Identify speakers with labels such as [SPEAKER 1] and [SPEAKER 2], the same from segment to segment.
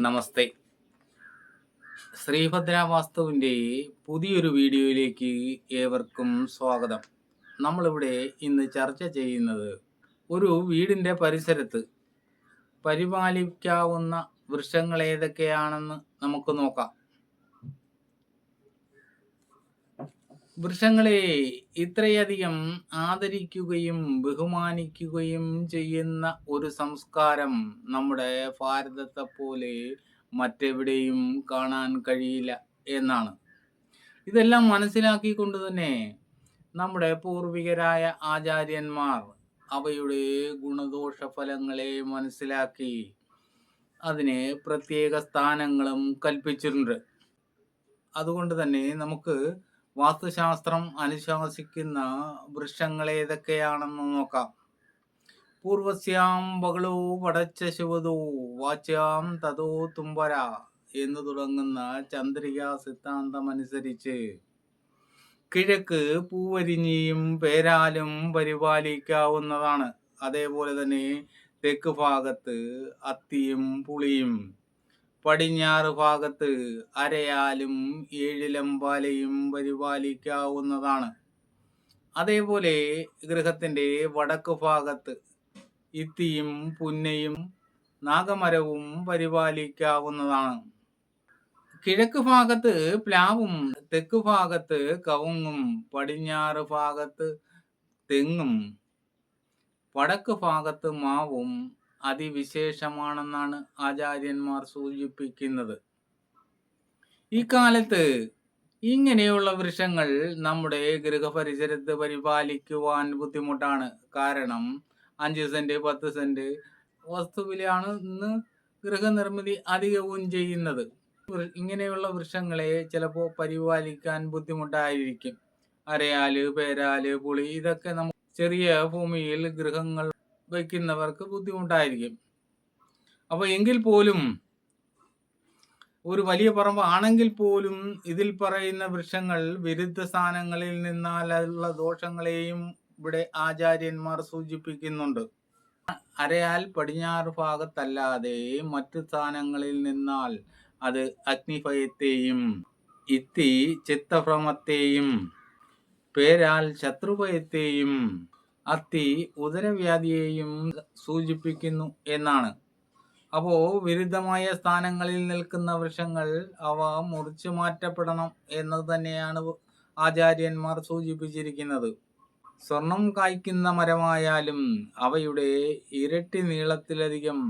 [SPEAKER 1] നമസ്തേ. ശ്രീഭദ്ര വാസ്തുവിൻ്റെ പുതിയൊരു വീഡിയോയിലേക്ക് ഏവർക്കും സ്വാഗതം. നമ്മളിവിടെ ഇന്ന് ചർച്ച ചെയ്യുന്നത് ഒരു വീടിൻ്റെ പരിസരത്ത് പരിപാലിക്കാവുന്ന വൃക്ഷങ്ങൾ ഏതൊക്കെയാണെന്ന് നമുക്ക് നോക്കാം. വൃക്ഷങ്ങളെ ഇത്രയധികം ആദരിക്കുകയും ബഹുമാനിക്കുകയും ചെയ്യുന്ന ഒരു സംസ്കാരം നമ്മുടെ ഭാരതത്തെ പോലെ മറ്റെവിടെയും കാണാൻ കഴിയില്ല എന്നാണ്. ഇതെല്ലാം മനസ്സിലാക്കിക്കൊണ്ട് തന്നെ നമ്മുടെ പൂർവികരായ ആചാര്യന്മാർ അവയുടെ ഗുണദോഷ ഫലങ്ങളെ മനസ്സിലാക്കി അതിന് പ്രത്യേക സ്ഥാനങ്ങളും കൽപ്പിച്ചിട്ടുണ്ട്. അതുകൊണ്ട് തന്നെ നമുക്ക് വാസ്തുശാസ്ത്രം അനുശാസിക്കുന്ന വൃക്ഷങ്ങൾ ഏതൊക്കെയാണെന്ന് നോക്കാം. പൂർവസ്യാം ബകളോ പടച്ച ശിവതോ വാച്യാം തതോ തുമ്പര എന്ന് തുടങ്ങുന്ന ചന്ദ്രികാ സിദ്ധാന്തമനുസരിച്ച് കിഴക്ക് പൂവരിഞ്ഞിയും പേരാലും പരിപാലിക്കാവുന്നതാണ്. അതേപോലെ തന്നെ തെക്ക് ഭാഗത്ത് അത്തിയും പുളിയും, പടിഞ്ഞാറ് ഭാഗത്ത് അരയാലും ഏഴിലമ്പാലയും പരിപാലിക്കാവുന്നതാണ്. അതേപോലെ ഗൃഹത്തിൻ്റെ വടക്ക് ഭാഗത്ത് ഇത്തിയും പുന്നയും നാഗമരവും പരിപാലിക്കാവുന്നതാണ്. കിഴക്ക് ഭാഗത്ത് പ്ലാവും, തെക്ക് ഭാഗത്ത് കവുങ്ങും, പടിഞ്ഞാറ് ഭാഗത്ത് തെങ്ങും, വടക്ക് ഭാഗത്ത് മാവും അതിവിശേഷമാണെന്നാണ് ആചാര്യന്മാർ സൂചിപ്പിക്കുന്നത്. ഈ കാലത്ത് ഇങ്ങനെയുള്ള വൃക്ഷങ്ങൾ നമ്മുടെ ഗൃഹപരിസരത്ത് പരിപാലിക്കുവാൻ ബുദ്ധിമുട്ടാണ്. കാരണം 5 സെന്റ് 10 സെന്റ് വസ്തുവിലാണ് ഇന്ന് ഗൃഹനിർമ്മിതി അധികവും ചെയ്യുന്നത്. ഇങ്ങനെയുള്ള വൃക്ഷങ്ങളെ ചിലപ്പോൾ പരിപാലിക്കാൻ ബുദ്ധിമുട്ടായിരിക്കും. അരയാല്, പേരാല്, പുളി ഇതൊക്കെ നമ്മൾ ചെറിയ ഭൂമിയിൽ ഗൃഹങ്ങൾ വയ്ക്കുന്നവർക്ക് ബുദ്ധിമുട്ടായിരിക്കും. അപ്പോൾ എങ്കിൽ പോലും ഒരു വലിയ പറമ്പ് ആണെങ്കിൽ പോലും ഇതിൽ പറയുന്ന വൃക്ഷങ്ങൾ വിരുദ്ധ സ്ഥാനങ്ങളിൽ നിന്നാലുള്ള ദോഷങ്ങളെയും ഇവിടെ ആചാര്യന്മാർ സൂചിപ്പിക്കുന്നുണ്ട്. അരയാൽ പടിഞ്ഞാറ് ഭാഗത്തല്ലാതെ മറ്റു സ്ഥാനങ്ങളിൽ നിന്നാൽ അത് അഗ്നിഭയത്തെയും, ഇത്തി ചിത്തഭ്രമത്തെയും, പേരാൽ ശത്രുഭയത്തെയും, അത്തി ഉദരവ്യാധിയെയും സൂചിപ്പിക്കുന്നു എന്നാണ്. അപ്പോൾ വിരുദ്ധമായ സ്ഥാനങ്ങളിൽ നിൽക്കുന്ന വൃക്ഷങ്ങൾ അവ മുറിച്ചു മാറ്റപ്പെടണം എന്നത് തന്നെയാണ് ആചാര്യന്മാർ സൂചിപ്പിച്ചിരിക്കുന്നത്. സ്വർണം കായ്ക്കുന്ന മരമായാലും അവയുടെ ഇരട്ടി നീളത്തിലധികം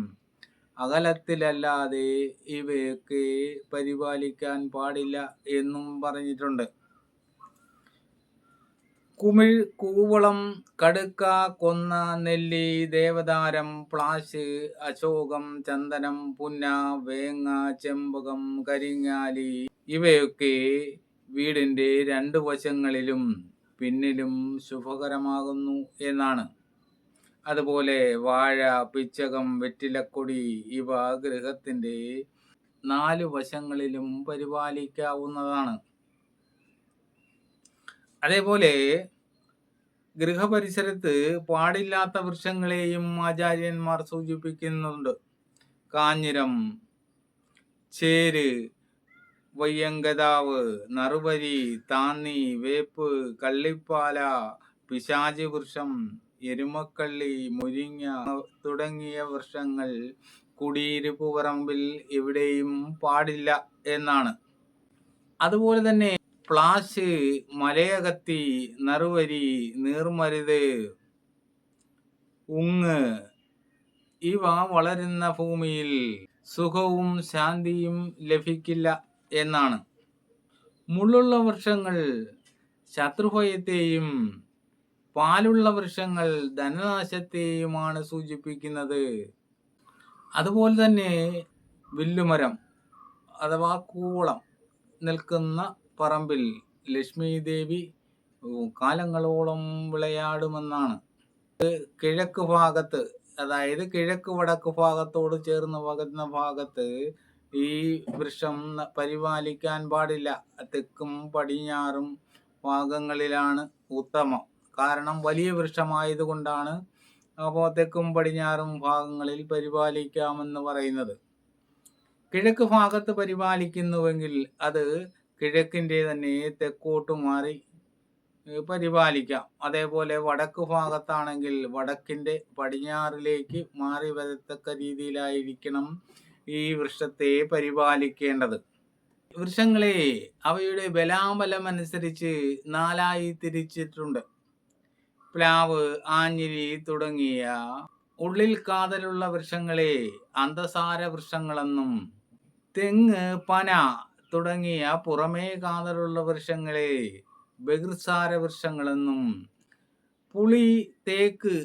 [SPEAKER 1] അകലത്തിലല്ലാതെ ഇവയൊക്കെ പരിപാലിക്കാൻ പാടില്ല എന്നും പറഞ്ഞിട്ടുണ്ട്. കുമിഴ്, കൂവളം, കടുക്ക, കൊന്ന, നെല്ലി, ദേവദാരം, പ്ലാശ്, അശോകം, ചന്ദനം, പുന്ന, വേങ്ങ, ചെമ്പകം, കരിങ്ങാലി ഇവയൊക്കെ വീടിൻ്റെ 2 വശങ്ങളിലും പിന്നിലും ശുഭകരമാകുന്നു എന്നാണ്. അതുപോലെ വാഴ, പിച്ചകം, വെറ്റിലക്കൊടി ഇവ ഗൃഹത്തിൻ്റെ 4 വശങ്ങളിലും പരിപാലിക്കാവുന്നതാണ്. അതേപോലെ ഗൃഹപരിസരത്ത് പാടില്ലാത്ത വൃക്ഷങ്ങളെയും ആചാര്യന്മാർ സൂചിപ്പിക്കുന്നുണ്ട്. കാഞ്ഞിരം, ചേര്, വയ്യങ്കതാവ്, നറുവരി, താന്നി, വേപ്പ്, കള്ളിപ്പാല, പിശാചി വൃക്ഷം, എരുമക്കള്ളി, മുരിങ്ങ തുടങ്ങിയ വൃക്ഷങ്ങൾ കുടിയിരിപ്പ് പറമ്പിൽ എവിടെയും പാടില്ല എന്നാണ്. അതുപോലെ തന്നെ പ്ലാശ്, മലയകത്തി, നറുവരി, നീർമരുത്, ഉങ്ങ് ഇവ വളരുന്ന ഭൂമിയിൽ സുഖവും ശാന്തിയും ലഭിക്കില്ല എന്നാണ്. മുള്ളുള്ള വൃക്ഷങ്ങൾ ശത്രുഭയത്തെയും, പാലുള്ള വൃക്ഷങ്ങൾ ധനനാശത്തെയുമാണ് സൂചിപ്പിക്കുന്നത്. അതുപോലെ തന്നെ വില്ലുമരം അഥവാ കൂവളം നിൽക്കുന്ന പറമ്പിൽ ലക്ഷ്മി ദേവി കാലങ്ങളോളം വിളയാടുമെന്നാണ്. കിഴക്ക് ഭാഗത്ത്, അതായത് കിഴക്ക് വടക്ക് ഭാഗത്തോട് ചേർന്ന് പകരുന്ന ഭാഗത്ത് ഈ വൃക്ഷം പരിപാലിക്കാൻ പാടില്ല. തെക്കും പടിഞ്ഞാറും ഭാഗങ്ങളിലാണ് ഉത്തമം. കാരണം വലിയ വൃക്ഷമായതുകൊണ്ടാണ് അപ്പോൾ തെക്കും പടിഞ്ഞാറും ഭാഗങ്ങളിൽ പരിപാലിക്കാമെന്ന് പറയുന്നത്. കിഴക്ക് ഭാഗത്ത് പരിപാലിക്കുന്നുവെങ്കിൽ അത് കിഴക്കിൻ്റെ തന്നെ തെക്കോട്ട് മാറി പരിപാലിക്കാം. അതേപോലെ വടക്ക് ഭാഗത്താണെങ്കിൽ വടക്കിൻ്റെ പടിഞ്ഞാറിലേക്ക് മാറി വരത്തക്ക രീതിയിലായിരിക്കണം ഈ വൃക്ഷത്തെ പരിപാലിക്കേണ്ടത്. വൃക്ഷങ്ങളെ അവയുടെ ബലാബലമനുസരിച്ച് 4 തിരിച്ചിട്ടുണ്ട്. പ്ലാവ്, ആഞ്ഞിലി തുടങ്ങിയ ഉള്ളിൽ കാതലുള്ള വൃക്ഷങ്ങളെ അന്തസാര വൃക്ഷങ്ങളെന്നും, തെങ്ങ്, പന തുടങ്ങിയ പുറമേ കാതലുള്ള വൃക്ഷങ്ങളെ ബഹിർസാര വൃക്ഷങ്ങളെന്നും, പുളി, തേക്ക്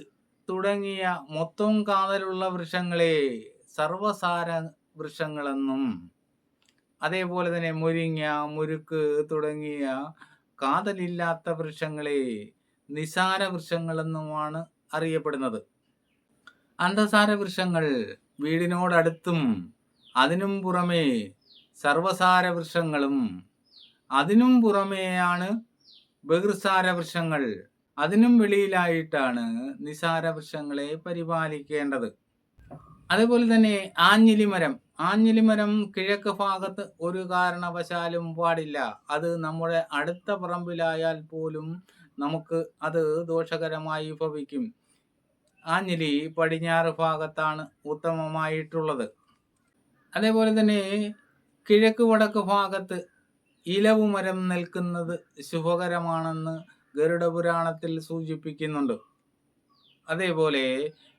[SPEAKER 1] തുടങ്ങിയ മൊത്തം കാതലുള്ള വൃക്ഷങ്ങളെ സർവസാര വൃക്ഷങ്ങളെന്നും, അതേപോലെ തന്നെ മുരിങ്ങ, മുരുക്ക് തുടങ്ങിയ കാതലില്ലാത്ത വൃക്ഷങ്ങളെ നിസാര വൃക്ഷങ്ങളെന്നുമാണ് അറിയപ്പെടുന്നത്. അന്തസാര വൃക്ഷങ്ങൾ വീടിനോടടുത്തും അതിനും പുറമേ സർവസാര വൃക്ഷങ്ങളും, അതിനും പുറമേയാണ് ബഹിർസാര വൃക്ഷങ്ങൾ, അതിനും വെളിയിലായിട്ടാണ് നിസാര വൃക്ഷങ്ങളെ പരിപാലിക്കേണ്ടത്. അതേപോലെ തന്നെ ആഞ്ഞിലിമരം കിഴക്ക് ഭാഗത്ത് ഒരു കാരണവശാലും പാടില്ല. അത് നമ്മുടെ അടുത്ത പറമ്പിലായാൽ പോലും നമുക്ക് അത് ദോഷകരമായി ഭവിക്കും. ആഞ്ഞിലി പടിഞ്ഞാറ് ഭാഗത്താണ് ഉത്തമമായിട്ടുള്ളത്. അതേപോലെ തന്നെ കിഴക്ക് വടക്ക് ഭാഗത്ത് ഇലവുമരം നിൽക്കുന്നത് ശുഭകരമാണെന്ന് ഗരുഡപുരാണത്തിൽ സൂചിപ്പിക്കുന്നുണ്ട്. അതേപോലെ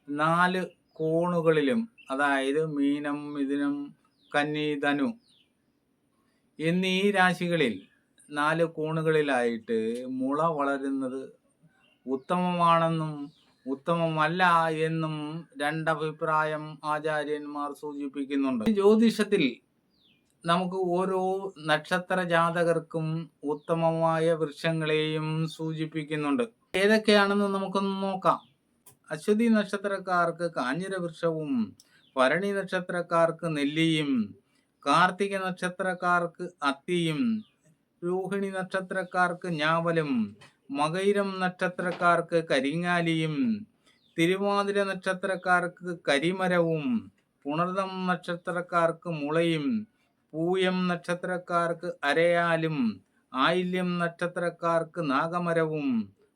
[SPEAKER 1] 4 കോണുകളിലും, അതായത് മീനം, മിഥുനം, കന്നി, ധനു എന്നീ രാശികളിൽ 4 കോണുകളിലായിട്ട് മുള വളരുന്നത് ഉത്തമമാണെന്നും ഉത്തമമല്ല എന്നും 2 അഭിപ്രായം ആചാര്യന്മാർ സൂചിപ്പിക്കുന്നുണ്ട്. ജ്യോതിഷത്തിൽ നമുക്ക് ഓരോ നക്ഷത്ര ജാതകർക്കും ഉത്തമമായ വൃക്ഷങ്ങളെയും സൂചിപ്പിക്കുന്നുണ്ട്. ഏതൊക്കെയാണെന്ന് നമുക്കൊന്ന് നോക്കാം. അശ്വതി നക്ഷത്രക്കാർക്ക് കാഞ്ഞിര വൃക്ഷവും, ഭരണി നക്ഷത്രക്കാർക്ക് നെല്ലിയും, കാർത്തിക നക്ഷത്രക്കാർക്ക് അത്തിയും, രോഹിണി നക്ഷത്രക്കാർക്ക് ഞാവലും, മകയിരം നക്ഷത്രക്കാർക്ക് കരിങ്ങാലിയും, തിരുവാതിര നക്ഷത്രക്കാർക്ക് കരിമരവും, പുണർദം നക്ഷത്രക്കാർക്ക് മുളയും, പൂയം നക്ഷത്രക്കാർക്ക് അരയാലും, ആയില്യം നക്ഷത്രക്കാർക്ക് നാഗമരവും,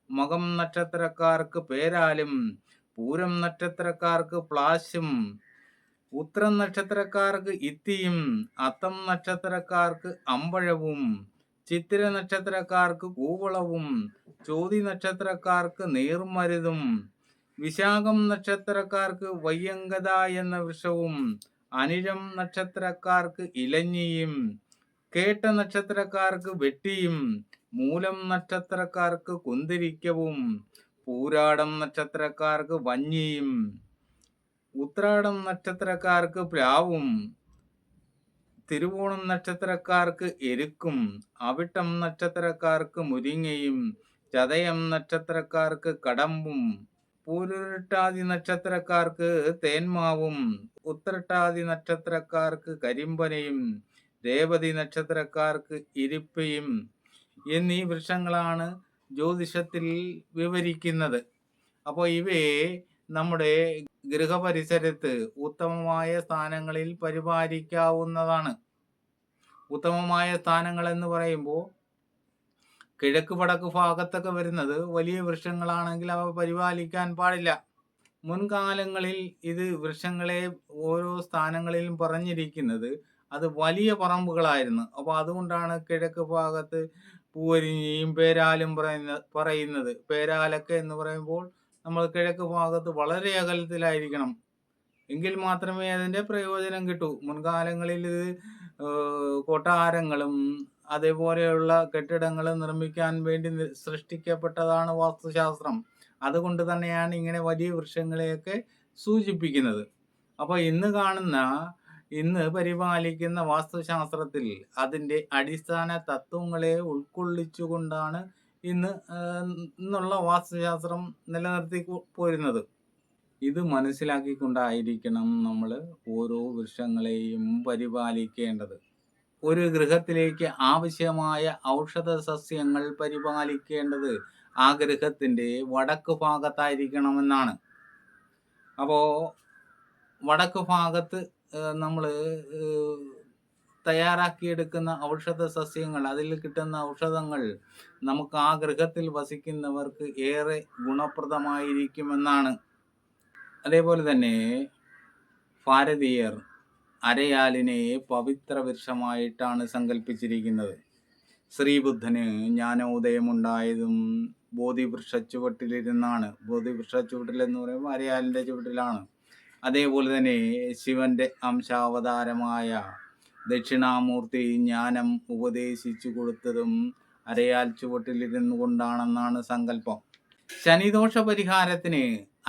[SPEAKER 1] മകം നക്ഷത്രക്കാർക്ക് പേരാലും, പൂരം നക്ഷത്രക്കാർക്ക് പ്ലാശും, ഉത്രം നക്ഷത്രക്കാർക്ക് ഇത്തിയും, അത്തം നക്ഷത്രക്കാർക്ക് അമ്പഴവും, ചിത്തിര നക്ഷത്രക്കാർക്ക് കൂവളവും, ചോതി നക്ഷത്രക്കാർക്ക് നീർമരുതും, വിശാഖം നക്ഷത്രക്കാർക്ക് വയ്യങ്കത എന്ന വൃക്ഷവും, അനിഴം നക്ഷത്രക്കാർക്ക് ഇലഞ്ഞിയും, കേട്ട നക്ഷത്രക്കാർക്ക് വെട്ടിയും, മൂലം നക്ഷത്രക്കാർക്ക് കുന്തിരിക്കവും, പൂരാടം നക്ഷത്രക്കാർക്ക് വഞ്ഞിയും, ഉത്രാടം നക്ഷത്രക്കാർക്ക് പ്ലാവും, തിരുവോണം നക്ഷത്രക്കാർക്ക് എരുക്കും, അവിട്ടം നക്ഷത്രക്കാർക്ക് മുരിങ്ങയും, ചതയം നക്ഷത്രക്കാർക്ക് കടമ്പും, പൂരുരുട്ടാതി നക്ഷത്രക്കാർക്ക് തേന്മാവും, ഉത്രട്ടാതി നക്ഷത്രക്കാർക്ക് കരിമ്പനയും, രേവതി നക്ഷത്രക്കാർക്ക് ഇരിപ്പയും എന്നീ വൃക്ഷങ്ങളാണ് ജ്യോതിഷത്തിൽ വിവരിക്കുന്നത്. അപ്പോൾ ഇവയെ നമ്മുടെ ഗൃഹപരിസരത്ത് ഉത്തമമായ സ്ഥാനങ്ങളിൽ പരിപാലിക്കാവുന്നതാണ്. ഉത്തമമായ സ്ഥാനങ്ങൾ എന്ന് പറയുമ്പോൾ കിഴക്ക് വടക്ക് ഭാഗത്തൊക്കെ വരുന്നത് വലിയ വൃക്ഷങ്ങളാണെങ്കിൽ അവ പരിപാലിക്കാൻ പാടില്ല. മുൻകാലങ്ങളിൽ ഇത് വൃക്ഷങ്ങളെ ഓരോ സ്ഥാനങ്ങളിലും പറഞ്ഞിരിക്കുന്നത് അത് വലിയ പറമ്പുകളായിരുന്നു. അപ്പോൾ അതുകൊണ്ടാണ് കിഴക്ക് ഭാഗത്ത് പൂവരിഞ്ഞിയും പേരാലും പറയുന്നത്. പേരാലൊക്കെ എന്ന് പറയുമ്പോൾ നമ്മൾ കിഴക്ക് ഭാഗത്ത് വളരെ അകലത്തിലായിരിക്കണം, എങ്കിൽ മാത്രമേ അതിൻ്റെ പ്രയോജനം കിട്ടൂ. മുൻകാലങ്ങളിൽ ഇത് കൊട്ടാരങ്ങളും അതേപോലെയുള്ള കെട്ടിടങ്ങൾ നിർമ്മിക്കാൻ വേണ്ടി സൃഷ്ടിക്കപ്പെട്ടതാണ് വാസ്തുശാസ്ത്രം. അതുകൊണ്ട് തന്നെയാണ് ഇങ്ങനെ വലിയ വൃക്ഷങ്ങളെയൊക്കെ സൂചിപ്പിക്കുന്നത്. അപ്പോൾ ഇന്ന് പരിപാലിക്കുന്ന വാസ്തുശാസ്ത്രത്തിൽ അതിൻ്റെ അടിസ്ഥാന തത്വങ്ങളെ ഉൾക്കൊള്ളിച്ചുകൊണ്ടാണ് ഇന്നുള്ള വാസ്തുശാസ്ത്രം നിലനിർത്തി പോരുന്നത്. ഇത് മനസ്സിലാക്കിക്കൊണ്ടായിരിക്കണം നമ്മൾ ഓരോ വൃക്ഷങ്ങളെയും പരിപാലിക്കേണ്ടത്. ഒരു ഗൃഹത്തിലേക്ക് ആവശ്യമായ ഔഷധ സസ്യങ്ങൾ പരിപാലിക്കേണ്ടത് ആ ഗൃഹത്തിൻ്റെ വടക്ക് ഭാഗത്തായിരിക്കണമെന്നാണ്. അപ്പോൾ വടക്ക് ഭാഗത്ത് നമ്മൾ തയ്യാറാക്കിയെടുക്കുന്ന ഔഷധ സസ്യങ്ങൾ, അതിൽ കിട്ടുന്ന ഔഷധങ്ങൾ നമുക്ക് ആ ഗൃഹത്തിൽ വസിക്കുന്നവർക്ക് ഏറെ ഗുണപ്രദമായിരിക്കുമെന്നാണ്. അതേപോലെ തന്നെ ഭാരതീയർ അരയാലിനെ പവിത്ര വൃക്ഷമായിട്ടാണ് സങ്കല്പിച്ചിരിക്കുന്നത്. ശ്രീബുദ്ധന് ജ്ഞാനോദയമുണ്ടായതും ബോധിവൃക്ഷ ചുവട്ടിലിരുന്നാണ്. ബോധിവൃക്ഷ ചുവട്ടിൽ എന്ന് പറയുമ്പോൾ അരയാലിൻ്റെ ചുവട്ടിലാണ്. അതേപോലെ തന്നെ ശിവന്റെ അംശാവതാരമായ ദക്ഷിണാമൂർത്തി ജ്ഞാനം ഉപദേശിച്ചു കൊടുത്തതും അരയാൽ ചുവട്ടിലിരുന്നു കൊണ്ടാണെന്നാണ് സങ്കല്പം. ശനിദോഷ പരിഹാരത്തിന്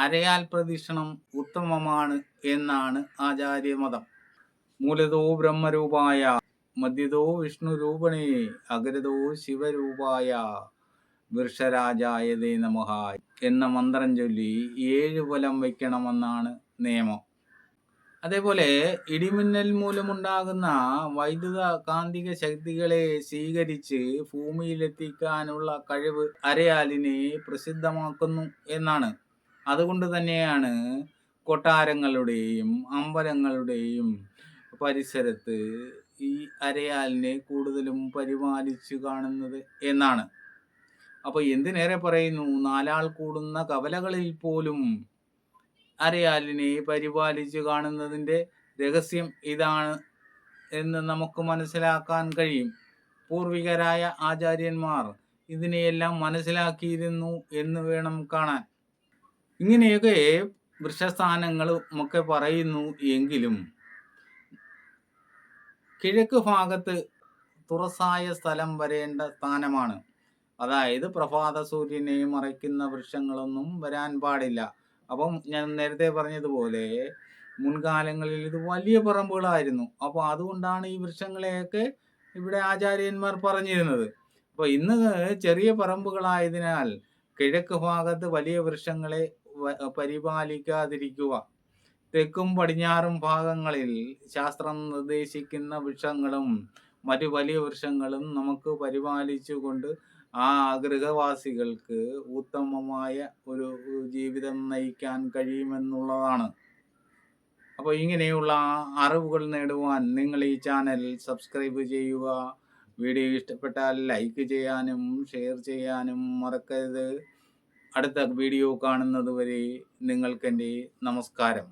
[SPEAKER 1] അരയാൽ പ്രദക്ഷിണം ഉത്തമമാണ് എന്നാണ് ആചാര്യമതം. മൂലതോ ബ്രഹ്മരൂപായ മധ്യതോ വിഷ്ണുരൂപണേ അഗ്രതോ ശിവരൂപായ വൃഷരാജായതേ നമഃ എന്ന മന്ത്രം ചൊല്ലി 7 വലം വയ്ക്കണമെന്നാണ് നിയമം. അതേപോലെ ഇടിമിന്നൽ മൂലമുണ്ടാകുന്ന വൈദ്യുത കാന്തിക ശക്തികളെ സ്വീകരിച്ച് ഭൂമിയിലെത്തിക്കാനുള്ള കഴിവ് അരയാലിനെ പ്രസിദ്ധമാക്കുന്നു എന്നാണ്. അതുകൊണ്ട് തന്നെയാണ് കൊട്ടാരങ്ങളുടെയും അമ്പലങ്ങളുടെയും പരിസരത്ത് ഈ അരയാലിനെ കൂടുതലും പരിപാലിച്ചു കാണുന്നത് എന്നാണ്. അപ്പോൾ എന്തിനേറെ പറയുന്നു, 4 ആൾ കൂടുന്ന കവലകളിൽ പോലും അരയാലിനെ പരിപാലിച്ചു കാണുന്നതിൻ്റെ രഹസ്യം ഇതാണ് എന്ന് നമുക്ക് മനസ്സിലാക്കാൻ കഴിയും. പൂർവികരായ ആചാര്യന്മാർ ഇതിനെയെല്ലാം മനസ്സിലാക്കിയിരുന്നു എന്ന് വേണം കാണാൻ. ഇങ്ങനെയൊക്കെ വൃക്ഷസ്ഥാനങ്ങളും ഒക്കെ പറയുന്നു എങ്കിലും കിഴക്ക് ഭാഗത്ത് തുറസായ സ്ഥലം വരേണ്ട സ്ഥാനമാണ്. അതായത് പ്രഭാത സൂര്യനെ മറയ്ക്കുന്ന വൃക്ഷങ്ങളൊന്നും വരാൻ പാടില്ല. അപ്പം ഞാൻ നേരത്തെ പറഞ്ഞതുപോലെ മുൻകാലങ്ങളിൽ ഇത് വലിയ പറമ്പുകളായിരുന്നു. അപ്പോൾ അതുകൊണ്ടാണ് ഈ വൃക്ഷങ്ങളെയൊക്കെ ഇവിടെ ആചാര്യന്മാർ പറഞ്ഞിരുന്നത്. അപ്പോൾ ഇന്ന് ചെറിയ പറമ്പുകളായതിനാൽ കിഴക്ക് ഭാഗത്ത് വലിയ വൃക്ഷങ്ങളെ പരിപാലിക്കാതിരിക്കുക. തെക്കും പടിഞ്ഞാറും ഭാഗങ്ങളിൽ ശാസ്ത്രം നിർദ്ദേശിക്കുന്ന വൃക്ഷങ്ങളും മറ്റു വലിയ വൃക്ഷങ്ങളും നമുക്ക് പരിപാലിച്ചുകൊണ്ട് ആ ഗൃഹവാസികൾക്ക് ഉത്തമമായ ഒരു ജീവിതം നയിക്കാൻ കഴിയുമെന്നുള്ളതാണ്. അപ്പോൾ ഇങ്ങനെയുള്ള അറിവുകൾ നേടുവാൻ നിങ്ങൾ ഈ ചാനൽ സബ്സ്ക്രൈബ് ചെയ്യുക. വീഡിയോ ഇഷ്ടപ്പെട്ടാൽ ലൈക്ക് ചെയ്യാനും ഷെയർ ചെയ്യാനും മറക്കരുത്. അടുത്ത വീഡിയോ കാണുന്നത് വരെ നിങ്ങൾക്കെൻ്റെ നമസ്കാരം.